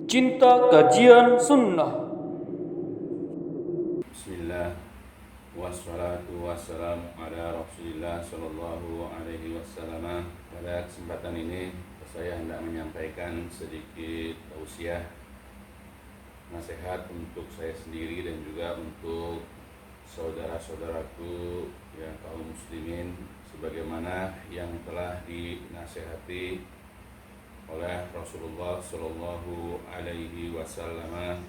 Cinta Kajian Sunnah. Bismillah, wassalatu wassalamu ala Rasulillah sallallahu alaihi wasallam. Pada kesempatan ini saya hendak menyampaikan sedikit tausiah, nasihat untuk saya sendiri dan juga untuk saudara-saudaraku yang kaum muslimin, sebagaimana yang telah dinasihati oleh Rasulullah sallallahu alaihi wasallam.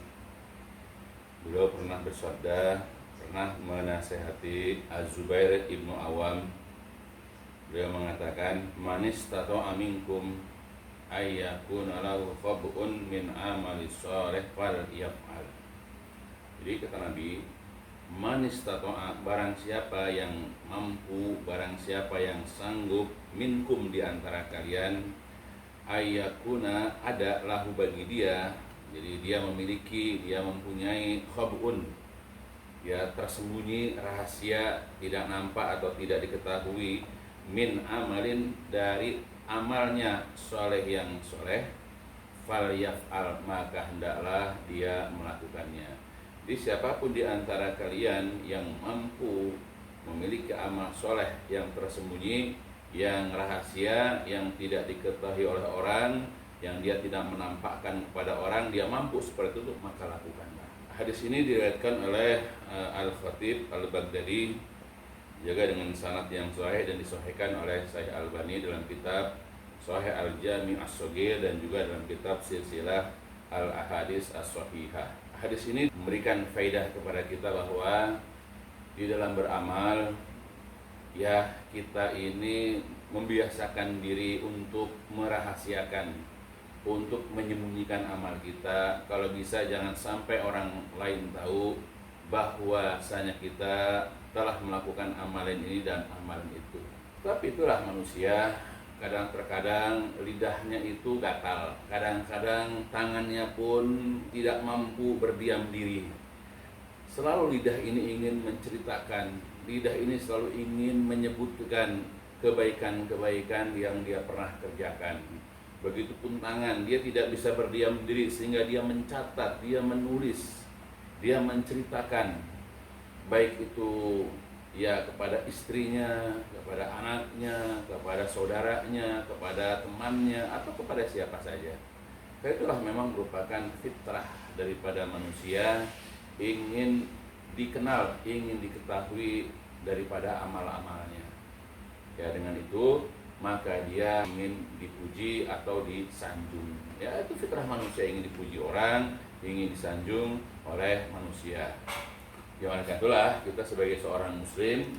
Beliau pernah bersabda, pernah menasehati Az-Zubair ibnu Awam. Beliau mengatakan, "Man istata'a minkum ayyakuna lahu khab'un min amali shalih falyaf'al." Jadi kata Nabi, "Man istata'a, barang siapa yang mampu, barang siapa yang sanggup, minkum di antara kalian, ayyakuna, ada lahu bagi dia." Jadi dia memiliki, dia mempunyai khab'un, ya tersembunyi, rahasia, tidak nampak atau tidak diketahui, min amalin, dari amalnya, soleh yang soleh, falyaf'al, maka hendaklah dia melakukannya. Jadi siapapun di antara kalian yang mampu memiliki amal soleh yang tersembunyi, yang rahasia, yang tidak diketahui oleh orang, yang dia tidak menampakkan kepada orang, dia mampu seperti itu, maka lakukanlah. Hadis ini diriwayatkan oleh Al-Khatib Al-Baghdadi juga dengan sanad yang sahih dan disahihkan oleh Syekh Albani dalam kitab Sahih Al-Jami' As-Shaghir dan juga dalam kitab Silsilah Al-Ahadits As-Shahihah. Hadis ini memberikan faedah kepada kita bahwa di dalam beramal, ya kita ini membiasakan diri untuk merahasiakan, untuk menyembunyikan amal kita. Kalau bisa jangan sampai orang lain tahu bahwasanya kita telah melakukan amalan ini dan amalan itu. Tapi itulah manusia, kadang-kadang lidahnya itu gatal, kadang-kadang tangannya pun tidak mampu berdiam diri. Selalu lidah ini ingin menceritakan, lidah ini selalu ingin menyebutkan kebaikan-kebaikan yang dia pernah kerjakan. Begitupun tangan, dia tidak bisa berdiam diri sehingga dia mencatat, dia menulis, dia menceritakan, baik itu ya kepada istrinya, kepada anaknya, kepada saudaranya, kepada temannya, atau kepada siapa saja. Karena itulah memang merupakan fitrah daripada manusia, ingin dikenal, ingin diketahui daripada amal-amalnya. Ya, dengan itu maka dia ingin dipuji atau disanjung. Ya, itu fitrah manusia, ingin dipuji orang, ingin disanjung oleh manusia. Ya, oleh karena itulah kita sebagai seorang muslim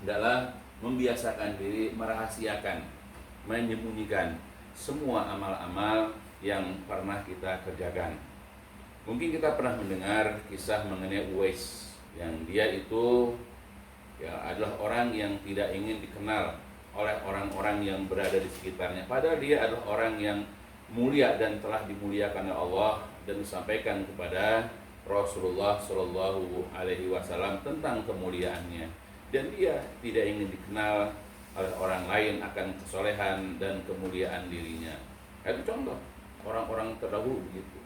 adalah membiasakan diri merahasiakan, menyembunyikan semua amal-amal yang pernah kita kerjakan. Mungkin kita pernah mendengar kisah mengenai Uwais, yang dia itu ya adalah orang yang tidak ingin dikenal oleh orang-orang yang berada di sekitarnya, padahal dia adalah orang yang mulia dan telah dimuliakan oleh Allah, dan disampaikan kepada Rasulullah Shallallahu Alaihi Wasallam tentang kemuliaannya, dan dia tidak ingin dikenal oleh orang lain akan kesolehan dan kemuliaan dirinya. Itu contoh orang-orang terdahulu begitu,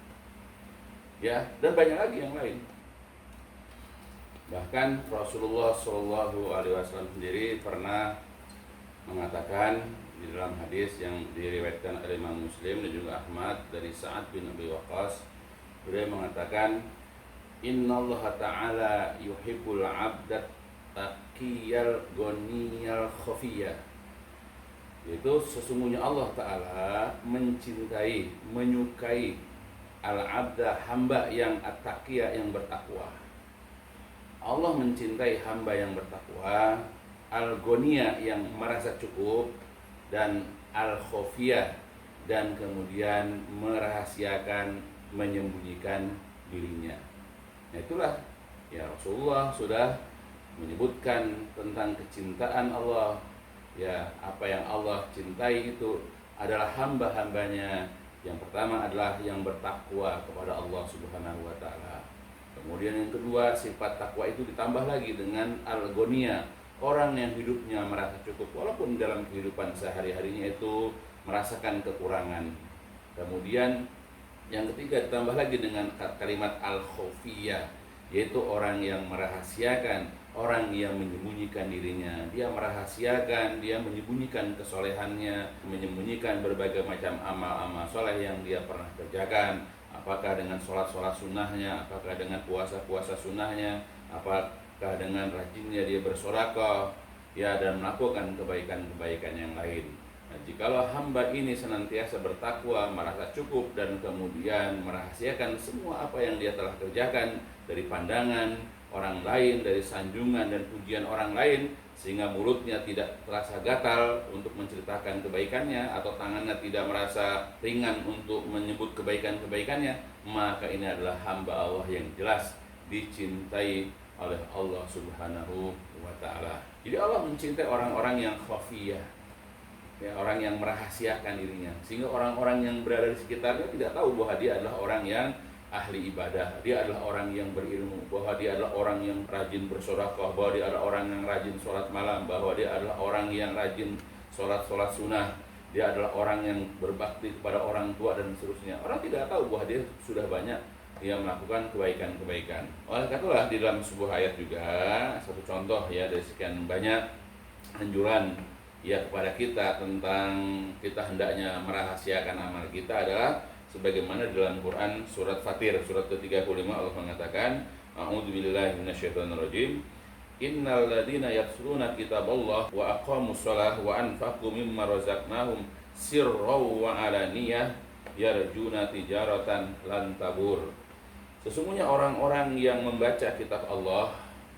ya, dan banyak lagi yang lain. Bahkan Rasulullah Shallallahu Alaihi Wasallam sendiri pernah mengatakan di dalam hadis yang diriwayatkan oleh Imam Muslim dan juga Ahmad dari Sa'ad bin Abi Waqqas, beliau mengatakan, "Innallaha ta'ala yuhibbul 'abda taqiyal ghaniyal khafiyah." Yaitu sesungguhnya Allah Ta'ala mencintai, menyukai al-'abda, hamba yang at-taqiyah, yang bertakwa. Allah mencintai hamba yang bertakwa, al-ghaniyah, yang merasa cukup, dan al-khafiyah, dan kemudian merahasiakan, menyembunyikan dirinya. Nah, itulah ya Rasulullah sudah menyebutkan tentang kecintaan Allah. Ya, apa yang Allah cintai itu adalah hamba-hambanya. Yang pertama adalah yang bertakwa kepada Allah Subhanahu wa taala. Kemudian yang kedua, sifat takwa itu ditambah lagi dengan al-ghaniyah, orang yang hidupnya merasa cukup walaupun dalam kehidupan sehari-harinya itu merasakan kekurangan. Kemudian Yang ketiga ditambah lagi dengan kalimat al-khufiyah, yaitu orang yang merahasiakan, orang yang menyembunyikan dirinya. Dia merahasiakan, dia menyembunyikan kesolehannya, menyembunyikan berbagai macam amal-amal soleh yang dia pernah kerjakan. Apakah dengan sholat-sholat sunnahnya, apakah dengan puasa-puasa sunnahnya, apakah dengan rajinnya dia bersedekah, ya, dan melakukan kebaikan-kebaikan yang lain. Nah, jikalau hamba ini senantiasa bertakwa, merasa cukup, dan kemudian merahasiakan semua apa yang dia telah kerjakan dari pandangan orang lain, dari sanjungan dan pujian orang lain, sehingga mulutnya tidak terasa gatal untuk menceritakan kebaikannya, atau tangannya tidak merasa ringan untuk menyebut kebaikan-kebaikannya, maka ini adalah hamba Allah yang jelas dicintai oleh Allah Subhanahu wa Ta'ala. Jadi Allah mencintai orang-orang yang khafiyah, ya, orang yang merahasiakan dirinya, sehingga orang-orang yang berada di sekitarnya tidak tahu bahwa dia adalah orang yang ahli ibadah, dia adalah orang yang berilmu, bahwa dia adalah orang yang rajin bersedekah, bahwa dia adalah orang yang rajin sholat malam, bahwa dia adalah orang yang rajin sholat sunnah, dia adalah orang yang berbakti kepada orang tua dan seterusnya. Orang tidak tahu bahwa dia sudah banyak yang melakukan kebaikan-kebaikan. Oleh karena itulah di dalam sebuah ayat juga, satu contoh ya dari sekian banyak anjuran ya kepada kita tentang kita hendaknya merahasiakan amal kita adalah sebagaimana dalam Quran surat Fatir surat ke-35 Allah mengatakan, a'udzubillahi minasyaitonirrajim, innal ladzina yatluna kitaballah wa aqamus shalah wa anfaqu mimma razaqnahum sirran wa alaniyah yarjuna tijaratan lan tabur. Sesungguhnya orang-orang yang membaca kitab Allah,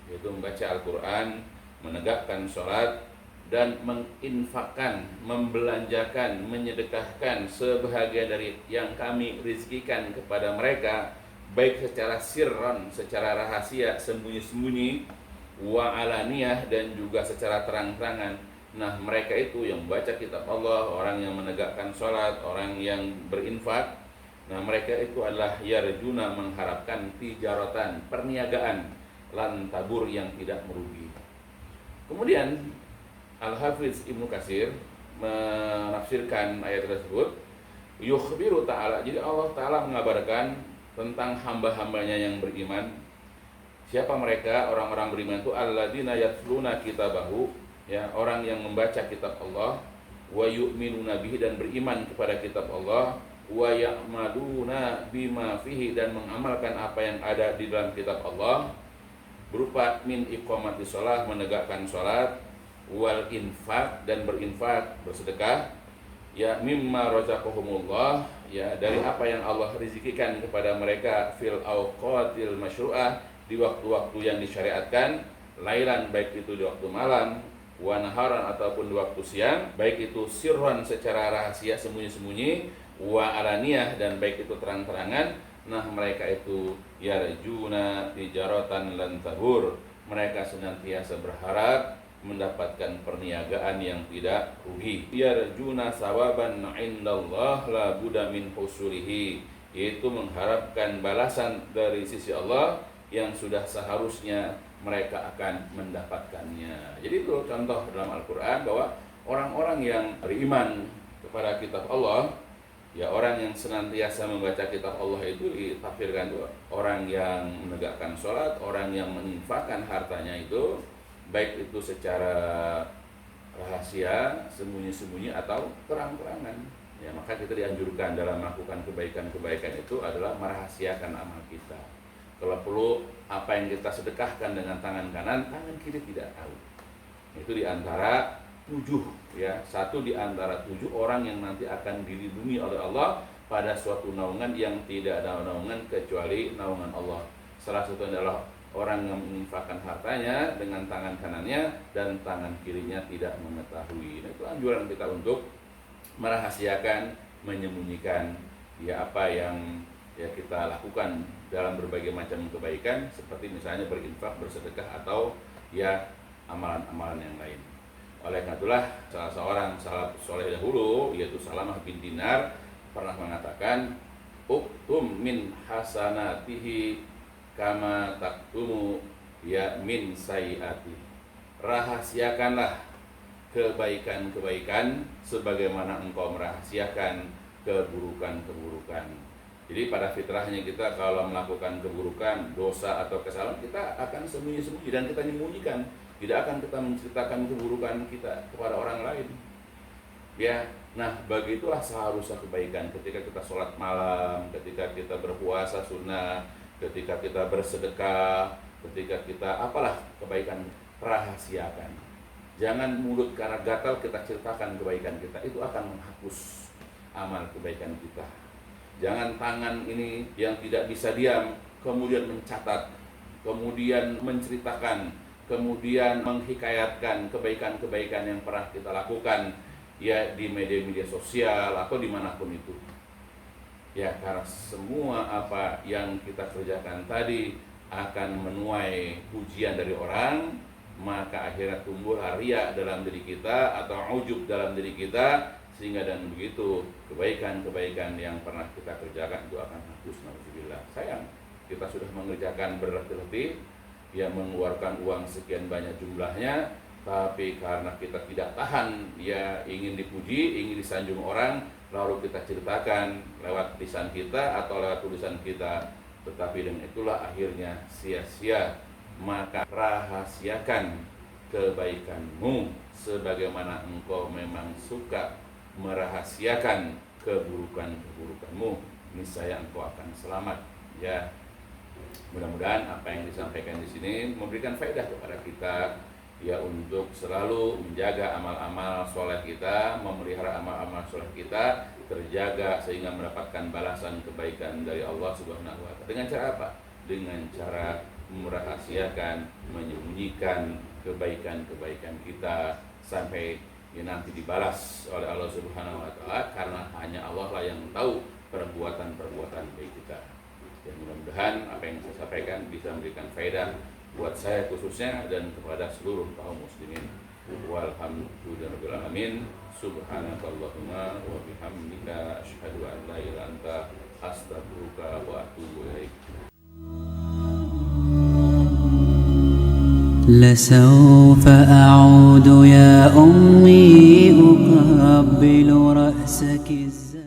yaitu membaca Al-Quran, menegakkan sholat, dan menginfakkan, membelanjakan, menyedekahkan sebahagian dari yang kami rizkikan kepada mereka, baik secara sirran, secara rahasia, sembunyi-sembunyi, wa alaniyah, dan juga secara terang-terangan. Nah, mereka itu yang membaca kitab Allah, orang yang menegakkan sholat, orang yang berinfak, nah mereka itu adalah yarjuna, mengharapkan tijaratan, perniagaan, lan tabur, yang tidak merugi. Kemudian Al-Hafiz Ibnu Katsir menafsirkan ayat tersebut, yukhbiru ta'ala, jadi Allah Ta'ala mengabarkan tentang hamba-hambanya yang beriman. Siapa mereka? Orang-orang beriman itu alladzina yatluna kitabahu, ya, orang yang membaca kitab Allah, wa yu'minuna bihi, dan beriman kepada kitab Allah, wa ya'maluna bima fihi, dan mengamalkan apa yang ada di dalam kitab Allah, berupa min iqamati shalah, menegakkan salat, wal infak, dan berinfak, bersedekah, ya, mimma razaqahumullah, ya, dari apa yang Allah rezekikan kepada mereka, fil awqatil masyru'ah, di waktu-waktu yang disyariatkan, lailan, baik itu di waktu malam, wa naharan, ataupun di waktu siang, baik itu sirran, secara rahasia, sembunyi-sembunyi, wa alaniyah, dan baik itu terang-terangan. Nah, mereka itu yarjuna tijaratan lan tabur, mereka senantiasa berharap mendapatkan perniagaan yang tidak rugi. Yarjuna sawaban indallah la budda min husulihi, yaitu mengharapkan balasan dari sisi Allah yang sudah seharusnya mereka akan mendapatkannya. Jadi itu contoh dalam Al-Quran bahwa orang-orang yang beriman kepada kitab Allah, ya, orang yang senantiasa membaca kitab Allah itu ditafsirkan itu orang yang menegakkan sholat, orang yang menginfakkan hartanya itu, baik itu secara rahasia, sembunyi-sembunyi, atau terang-terangan. Ya, maka kita dianjurkan dalam melakukan kebaikan-kebaikan itu adalah merahasiakan amal kita. Kalau perlu, apa yang kita sedekahkan dengan tangan kanan, tangan kiri tidak tahu. Itu diantara 7, ya, satu di antara 7 orang yang nanti akan dilindungi oleh Allah pada suatu naungan yang tidak ada naungan kecuali naungan Allah. Salah satu adalah orang yang menginfakkan hartanya dengan tangan kanannya dan tangan kirinya tidak mengetahui. Nah, itu anjuran kita untuk merahasiakan, menyembunyikan, ya, apa yang ya kita lakukan dalam berbagai macam kebaikan, seperti misalnya berinfak, bersedekah, atau ya amalan-amalan yang lain. Oleh karena itulah salah seorang salaf soleh dahulu, yaitu Salamah bin Dinar, pernah mengatakan, uktum min hasanatihi kama taktumu ya min sayiati. Rahasiakanlah kebaikan-kebaikan sebagaimana engkau merahasiakan keburukan-keburukan. Jadi pada fitrahnya kita kalau melakukan keburukan, dosa atau kesalahan, kita akan sembunyi-sembunyi dan kita menyembunyikan. Tidak akan kita menceritakan keburukan kita kepada orang lain. Ya, nah begitulah seharusnya kebaikan ketika kita sholat malam, ketika kita berpuasa sunnah, ketika kita bersedekah, ketika kita apalah kebaikan, rahasiakan. Jangan mulut karena gatal kita ceritakan kebaikan kita, itu akan menghapus amal kebaikan kita. Jangan tangan ini yang tidak bisa diam, kemudian mencatat, kemudian menceritakan, kemudian menghikayatkan kebaikan-kebaikan yang pernah kita lakukan, ya di media-media sosial atau dimanapun itu. Ya, karena semua apa yang kita kerjakan tadi akan menuai pujian dari orang, maka akhirnya tumbuh riya dalam diri kita atau ujub dalam diri kita, sehingga dan begitu kebaikan-kebaikan yang pernah kita kerjakan itu akan hapus. Nauzubillah. Sayang, kita sudah mengerjakan berlebih-lebih, ya mengeluarkan uang sekian banyak jumlahnya, tapi karena kita tidak tahan, ya ingin dipuji, ingin disanjung orang, lalu kita ceritakan lewat lisan kita atau lewat tulisan kita, tetapi dengan itulah akhirnya sia-sia. Maka rahasiakan kebaikanmu sebagaimana engkau memang suka merahasiakan keburukan-keburukanmu, niscaya engkau akan selamat. Ya, mudah-mudahan apa yang disampaikan di sini memberikan faedah kepada kita, ya untuk selalu menjaga amal-amal soleh kita, memelihara amal-amal soleh kita terjaga sehingga mendapatkan balasan kebaikan dari Allah Subhanahu wa Ta'ala. Dengan cara apa? Dengan cara merahasiakan, menyembunyikan kebaikan-kebaikan kita sampai nanti dibalas oleh Allah Subhanahu wa Ta'ala, karena hanya Allah lah yang tahu perbuatan-perbuatan baik kita. Ya, mudah-mudahan apa yang saya sampaikan bisa memberikan faedah buat saya khususnya dan kepada seluruh kaum muslimin. Walhamdulillahirabbil alamin. Subhanakallahumma wa bihamdika asyhadu an la ilaha illa anta astaghfiruka wa atubu ilaik. لسوف أعود يا أمي أقبل رأسك